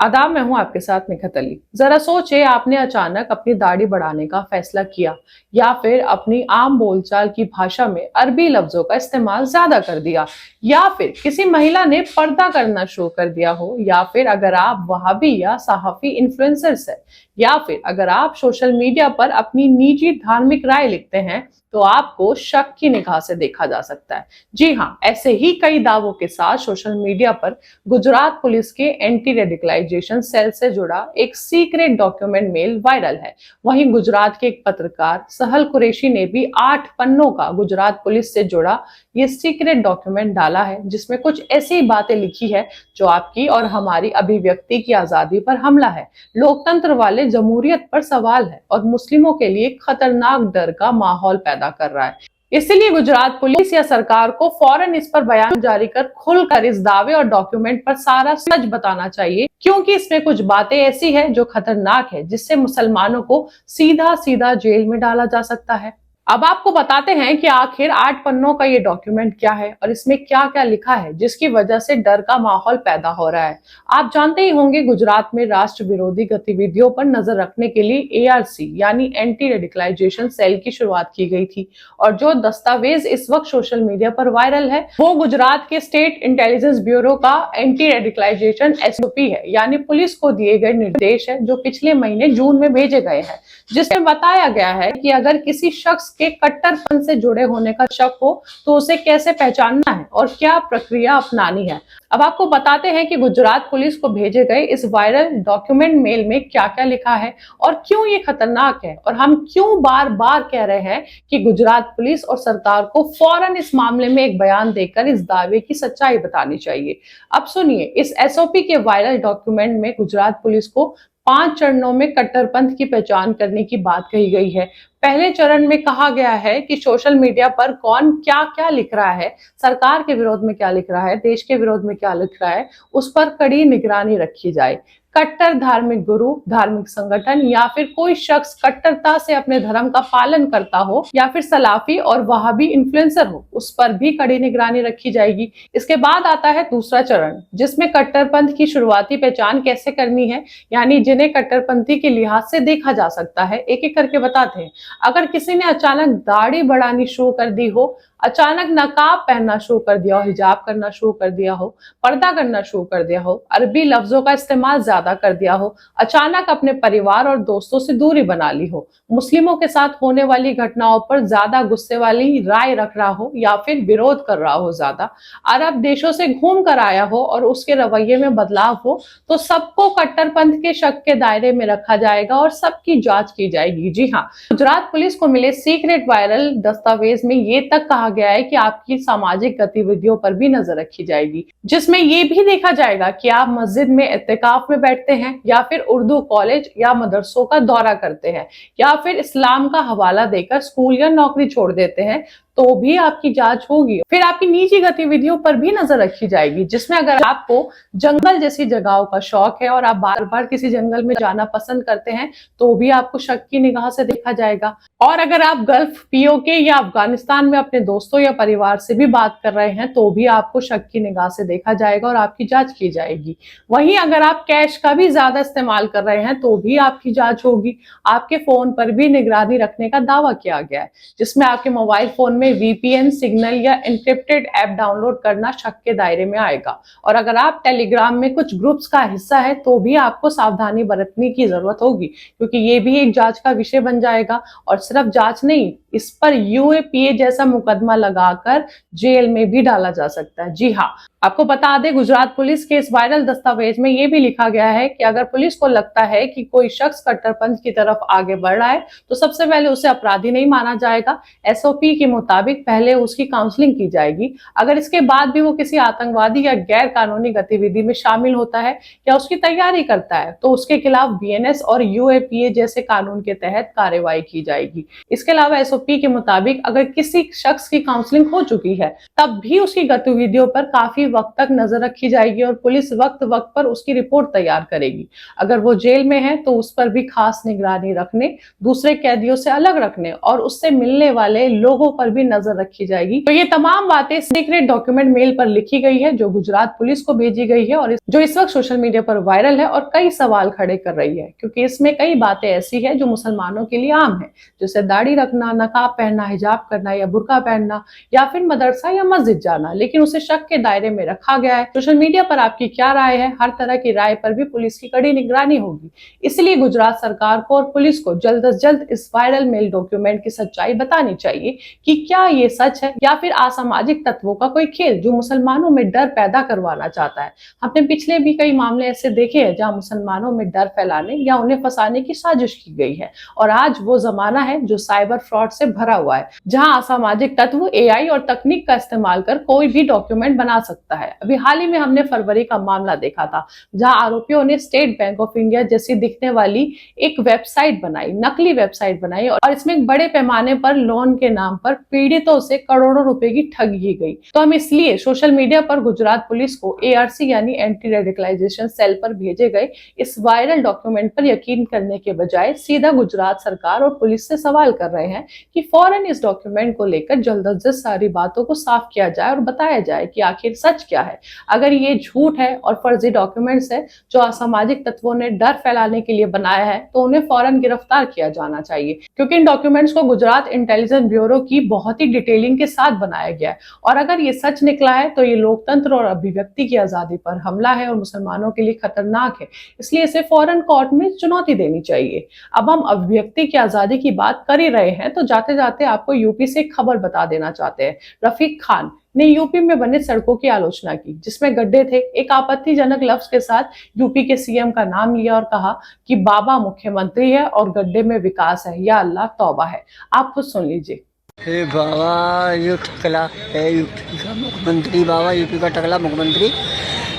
आदाब, मैं हूं आपके साथ निखत अली। जरा सोचे, आपने अचानक अपनी दाढ़ी बढ़ाने का फैसला किया या फिर अपनी आम बोलचाल की भाषा में अरबी लफ्जों का इस्तेमाल ज्यादा कर दिया, या फिर किसी महिला ने पर्दा करना शुरू कर दिया हो, या फिर अगर आप वहाबी या सहाफी इन्फ्लुएंसर्स है, या फिर अगर आप सोशल मीडिया पर अपनी निजी धार्मिक राय लिखते हैं, तो आपको शक की निगाह से देखा जा सकता है। जी हाँ, ऐसे ही कई दावों के साथ सोशल मीडिया पर गुजरात पुलिस के एंटी रेडिकलाइजेशन सेल से जुड़ा एक सीक्रेट डॉक्यूमेंट मेल वायरल है। वहीं गुजरात के एक पत्रकार सहल कुरैशी ने भी 8 पन्नों का गुजरात पुलिस से जुड़ा ये सीक्रेट डॉक्यूमेंट डाला है, जिसमें कुछ ऐसी बातें लिखी है जो आपकी और हमारी अभिव्यक्ति की आजादी पर हमला है, लोकतंत्र वाले जमहूरियत पर सवाल है और मुस्लिमों के लिए खतरनाक डर का माहौल पैदा कर रहा है। इसलिए गुजरात पुलिस या सरकार को फौरन इस पर बयान जारी कर खुलकर इस दावे और डॉक्यूमेंट पर सारा सच बताना चाहिए, क्योंकि इसमें कुछ बातें ऐसी है जो खतरनाक है, जिससे मुसलमानों को सीधा सीधा जेल में डाला जा सकता है। अब आपको बताते हैं कि आखिर 8 पन्नों का ये डॉक्यूमेंट क्या है और इसमें क्या क्या लिखा है, जिसकी वजह से डर का माहौल पैदा हो रहा है। आप जानते ही होंगे, गुजरात में राष्ट्र विरोधी गतिविधियों पर नजर रखने के लिए ARC यानी एंटी रेडिकलाइजेशन सेल की शुरुआत की गई थी, और जो दस्तावेज इस वक्त सोशल मीडिया पर वायरल है वो गुजरात के स्टेट इंटेलिजेंस ब्यूरो का एंटी रेडिकलाइजेशन SOP है, यानी पुलिस को दिए गए निर्देश है, जो पिछले महीने जून में भेजे गए हैं, जिसमें बताया गया है कि अगर किसी शख्स के कट्टरपंथ से जुड़े होने का शक हो तो उसे कैसे पहचानना है और क्या प्रक्रिया अपनानी है। अब आपको बताते हैं कि गुजरात पुलिस को भेजे गए इस वायरल डॉक्यूमेंट मेल में क्या क्या लिखा है और क्यों ये खतरनाक है, और हम क्यों बार बार कह रहे हैं कि गुजरात पुलिस और सरकार को फौरन इस मामले में एक बयान देकर इस दावे की सच्चाई बतानी चाहिए। अब सुनिए, इस SOP के वायरल डॉक्यूमेंट में गुजरात पुलिस को 5 चरणों में कट्टरपंथ की पहचान करने की बात कही गई है। पहले चरण में कहा गया है कि सोशल मीडिया पर कौन क्या क्या लिख रहा है, सरकार के विरोध में क्या लिख रहा है, देश के विरोध में क्या लिख रहा है, उस पर कड़ी निगरानी रखी जाए। कट्टर धार्मिक गुरु, धार्मिक संगठन या फिर कोई शख्स कट्टरता से अपने धर्म का पालन करता हो या फिर सलाफी और वहाबी इन्फ्लुएंसर हो, उस पर भी कड़ी निगरानी रखी जाएगी। इसके बाद आता है दूसरा चरण, जिसमें कट्टरपंथ की शुरुआती पहचान कैसे करनी है, यानी जिन्हें कट्टरपंथी के लिहाज से देखा जा सकता है। एक एक करके बताते हैं। अगर किसी ने अचानक दाढ़ी बढ़ानी शुरू कर दी हो, अचानक नकाब पहनना शुरू कर दिया हो, हिजाब करना शुरू कर दिया हो, पर्दा करना शुरू कर दिया हो, अरबी लफ्जों का इस्तेमाल ज्यादा कर दिया हो, अचानक अपने परिवार और दोस्तों से दूरी बना ली हो, मुस्लिमों के साथ होने वाली घटनाओं पर ज्यादा गुस्से वाली राय रख रहा हो या फिर विरोध कर रहा हो ज्यादा, अरब देशों से घूम कर आया हो और उसके रवैये में बदलाव हो, तो सबको कट्टरपंथ के शक के दायरे में रखा जाएगा और सबकी जांच की जाएगी। जी हाँ, गुजरात पुलिस को मिले सीक्रेट वायरल दस्तावेज में ये तक कहा गया है कि आपकी सामाजिक गतिविधियों पर भी नजर रखी जाएगी, जिसमें ये भी देखा जाएगा कि आप मस्जिद में इत्तिकाफ में बैठते हैं या फिर उर्दू कॉलेज या मदरसों का दौरा करते हैं या फिर इस्लाम का हवाला देकर स्कूल या नौकरी छोड़ देते हैं, तो भी आपकी जांच होगी। फिर आपकी निजी गतिविधियों पर भी नजर रखी जाएगी, जिसमें अगर आपको जंगल जैसी जगहों का शौक है और आप बार बार किसी जंगल में जाना पसंद करते हैं, तो भी आपको शक की निगाह से देखा जाएगा। और अगर आप गल्फ, POK या अफगानिस्तान में अपने दोस्तों या परिवार से भी बात कर रहे हैं, तो भी आपको शक की निगाह से देखा जाएगा और आपकी जांच की जाएगी। वहीं अगर आप कैश का भी ज्यादा इस्तेमाल कर रहे हैं, तो भी आपकी जांच होगी। आपके फोन पर भी निगरानी रखने का दावा किया गया है, जिसमें आपके मोबाइल फोन में VPN, सिग्नल या एन्क्रिप्टेड ऐप डाउनलोड करना शक के दायरे में आएगा। और अगर आप टेलीग्राम में कुछ ग्रुप्स का हिस्सा है, तो भी आपको सावधानी बरतने की जरूरत होगी, क्योंकि ये भी एक जांच का विषय बन जाएगा। और सिर्फ जांच नहीं, इस पर UAPA जैसा मुकदमा लगाकर जेल में भी डाला जा सकता है। जी हाँ, आपको बता दें, गुजरात पुलिस के इस वायरल दस्तावेज में यह भी लिखा गया है कि अगर पुलिस को लगता है कि कोई शख्स कट्टरपंथ की तरफ आगे बढ़ रहा है, तो सबसे पहले उसे अपराधी नहीं माना जाएगा। SOP के मुताबिक पहले उसकी काउंसलिंग की जाएगी। अगर इसके बाद भी वो किसी आतंकवादी या गैर कानूनी गतिविधि में शामिल होता है या उसकी तैयारी करता है, तो उसके खिलाफ BNS और UAPA जैसे कानून के तहत कार्रवाई की जाएगी। इसके अलावा SOP के मुताबिक अगर किसी शख्स की काउंसलिंग हो चुकी है, तब भी उसकी गतिविधियों पर काफी वक्त तक नजर रखी जाएगी और पुलिस वक्त वक्त पर उसकी रिपोर्ट तैयार करेगी। अगर वो जेल में है तो उस पर भी खास निगरानी रखने, दूसरे कैदियों से अलग रखने और उससे मिलने वाले लोगों पर भी नजर रखी जाएगी। तो ये तमाम बातें सीक्रेट डॉक्यूमेंट मेल पर लिखी गई है जो गुजरात पुलिस को भेजी गई है और जो इस वक्त सोशल मीडिया पर वायरल है और कई सवाल खड़े कर रही है, क्योंकि इसमें कई बातें ऐसी है जो मुसलमानों के लिए आम है, जैसे दाढ़ी रखना, नकाब पहनना, हिजाब करना या बुर्का पहनना या फिर मदरसा या मस्जिद जाना, लेकिन उसे शक के दायरे में रखा गया है। सोशल मीडिया पर आपकी क्या राय है? हर तरह की राय पर भी पुलिस की कड़ी निगरानी होगी। इसलिए गुजरात सरकार को और पुलिस को जल्द से जल्द इस वायरल मेल डॉक्यूमेंट की सच्चाई बतानी चाहिए कि क्या ये सच है या फिर असामाजिक तत्वों का कोई खेल जो मुसलमानों में डर पैदा करवाना चाहता है। हमने पिछले भी कई मामले ऐसे देखे हैं जहां मुसलमानों में डर फैलाने या उन्हें फंसाने की साजिश की गई है और आज वो जमाना है जो साइबर फ्रॉड से भरा हुआ है, जहां असामाजिक तत्व एआई और तकनीक का इस्तेमाल कर कोई भी डॉक्यूमेंट बना सकता है। अभी हाल ही में हमने फरवरी का मामला देखा था जहां आरोपियों ने स्टेट बैंक ऑफ इंडिया जैसी दिखने वाली एक वेबसाइट बनाई, नकली वेबसाइट बनाई और इसमें एक बड़े पैमाने पर लोन के नाम पर पीड़ितों से करोड़ों रुपए की ठगी की गई। तो हम इसलिए सोशल मीडिया पर गुजरात पुलिस को एआरसी यानी एंटी रेडिकलाइजेशन सेल पर भेजे गए इस वायरल डॉक्यूमेंट पर यकीन करने के बजाय सीधा गुजरात सरकार और पुलिस से सवाल कर रहे हैं कि फौरन इस डॉक्यूमेंट को लेकर जल्द से जल्द सारी बातों को साफ किया जाए और बताया जाए कि आखिर सच क्या है। अगर ये झूठ है और फर्जी डॉक्यूमेंट्स है जो असामाजिक तत्वों ने डर फैलाने के लिए बनाया है तो उन्हें फौरन गिरफ्तार किया जाना चाहिए, क्योंकि इन डॉक्यूमेंट्स को गुजरात इंटेलिजेंस ब्यूरो की बहुत ही डिटेलिंग के साथ बनाया गया है और अगर ये सच निकला है तो ये लोकतंत्र और अभिव्यक्ति की आजादी पर हमला है और मुसलमानों के लिए खतरनाक है। इसलिए इसे फौरन कोर्ट में चुनौती देनी चाहिए। अब हम अभिव्यक्ति की आजादी की बात कर ही रहे हैं तो जाते जाते आपको यूपी से एक खबर बता देना चाहते हैं। रफीक खान ने यूपी में बने सड़कों की आलोचना की जिसमें गड्ढे थे। एक आपत्तिजनक लफ्ज के साथ यूपी के सीएम का नाम लिया और कहा कि बाबा मुख्यमंत्री है और गड्ढे में विकास है, या अल्लाह तौबा है। आप खुद सुन लीजिए। हे बाबा ये टकला है यूपी का मुख्यमंत्री, बाबा यूपी का टकला मुख्यमंत्री,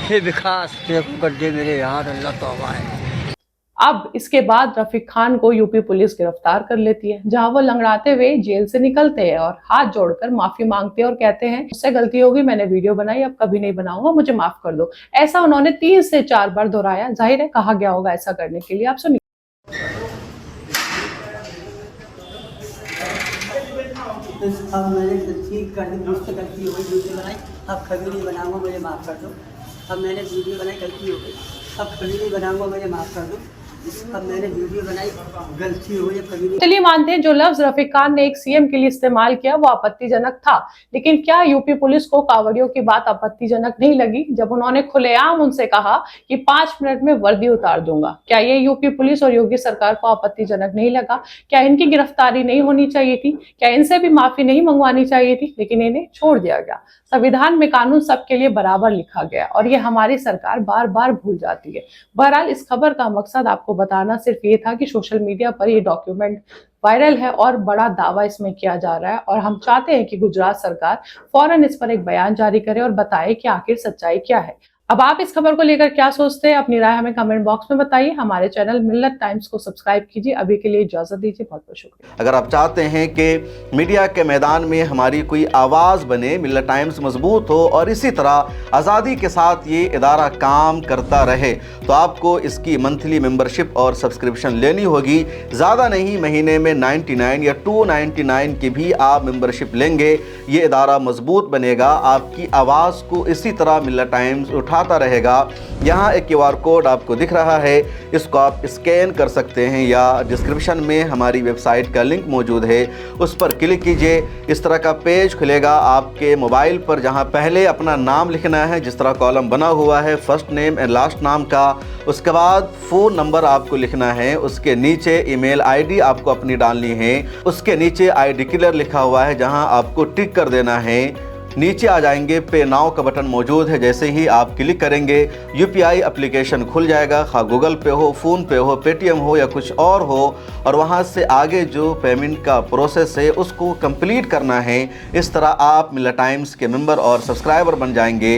हे विकास देखो गड्ढे मेरे यार, अल्लाह तौबा है। अब इसके बाद रफीक खान को यूपी पुलिस गिरफ्तार कर लेती है, जहां वो लंगड़ाते हुए जेल से निकलते हैं और हाथ जोड़कर माफी मांगते हैं और कहते हैं मुझसे गलती होगी, मैंने वीडियो बनाई, अब कभी नहीं बनाऊंगा, मुझे माफ कर दो। ऐसा उन्होंने 3 से 4 बार दोहराया। जाहिर है कहा गया होगा ऐसा करने के लिए। आप सुनिए। अब मैंने ठीक कर दी, मुझसे गलती हो गई, वीडियो बनाई, अब कभी नहीं बनाऊंगा, मुझे माफ़ कर दो। अब मैंने वीडियो बनाई, गलती हो गई, अब कभी नहीं बनाऊंगा, मुझे माफ़ कर दो। अब मैंने वीडियो बनाई, गलती हो गई, अब कभी नहीं। चलिए मानते हैं जो लफ्ज रफीक खान ने एक सीएम के लिए इस्तेमाल किया वो आपत्तिजनक था, लेकिन क्या यूपी पुलिस को कांवड़ियों की बात आपत्तिजनक नहीं लगी जब उन्होंने खुलेआम उनसे कहा कि 5 मिनट में वर्दी उतार दूंगा? क्या ये यूपी पुलिस और योगी सरकार को आपत्तिजनक नहीं लगा? क्या इनकी गिरफ्तारी नहीं होनी चाहिए थी? क्या इनसे भी माफी नहीं मंगवानी चाहिए थी? लेकिन इन्हें छोड़ दिया गया। संविधान में कानून सबके लिए बराबर लिखा गया और ये हमारी सरकार बार बार भूल जाती है। बहरहाल इस खबर का मकसद आपको बताना सिर्फ ये था कि सोशल मीडिया पर ये डॉक्यूमेंट वायरल है और बड़ा दावा इसमें किया जा रहा है और हम चाहते हैं कि गुजरात सरकार फौरन इस पर एक बयान जारी करे और बताए कि आखिर सच्चाई क्या है। अब आप इस खबर को लेकर क्या सोचते हैं? अपनी राय हमें कमेंट बॉक्स में बताइए। हमारे चैनल मिल्लत टाइम्स को सब्सक्राइब कीजिए। अभी के लिए इजाजत दीजिए। बहुत बहुत शुक्रिया। अगर आप चाहते हैं कि मीडिया के मैदान में हमारी कोई आवाज़ बने, मिल्लत टाइम्स मजबूत हो और इसी तरह आज़ादी के साथ ये इदारा काम करता रहे, तो आपको इसकी मंथली मेंबरशिप और सब्सक्रिप्शन लेनी होगी। ज़्यादा नहीं, महीने में 99 या 299 की भी आप मेंबरशिप लेंगे, ये इदारा मजबूत बनेगा। आपकी आवाज़ को इसी तरह मिल्लत टाइम्स उठाता रहेगा। यहाँ एक QR कोड आपको दिख रहा है, इसको आप स्कैन कर सकते हैं या डिस्क्रिप्शन में हमारी वेबसाइट का लिंक मौजूद है, उस पर क्लिक कीजिए। इस तरह का पेज खुलेगा आपके मोबाइल पर, जहाँ पहले अपना नाम लिखना है, जिस तरह कॉलम बना हुआ है फर्स्ट नेम एंड लास्ट नाम का। उसके बाद फ़ोन नंबर आपको लिखना है, उसके नीचे ईमेल ID आपको अपनी डालनी है, उसके नीचे I डिक्लेयर लिखा हुआ है जहाँ आपको टिक कर देना है। नीचे आ जाएंगे, पे नाउ का बटन मौजूद है, जैसे ही आप क्लिक करेंगे UPI एप्लीकेशन खुल जाएगा, खा गूगल पे हो, फ़ोन पे हो, पेटीएम हो या कुछ और हो, और वहां से आगे जो पेमेंट का प्रोसेस है उसको कंप्लीट करना है। इस तरह आप मिल्लत टाइम्स के मेंबर और सब्सक्राइबर बन जाएंगे।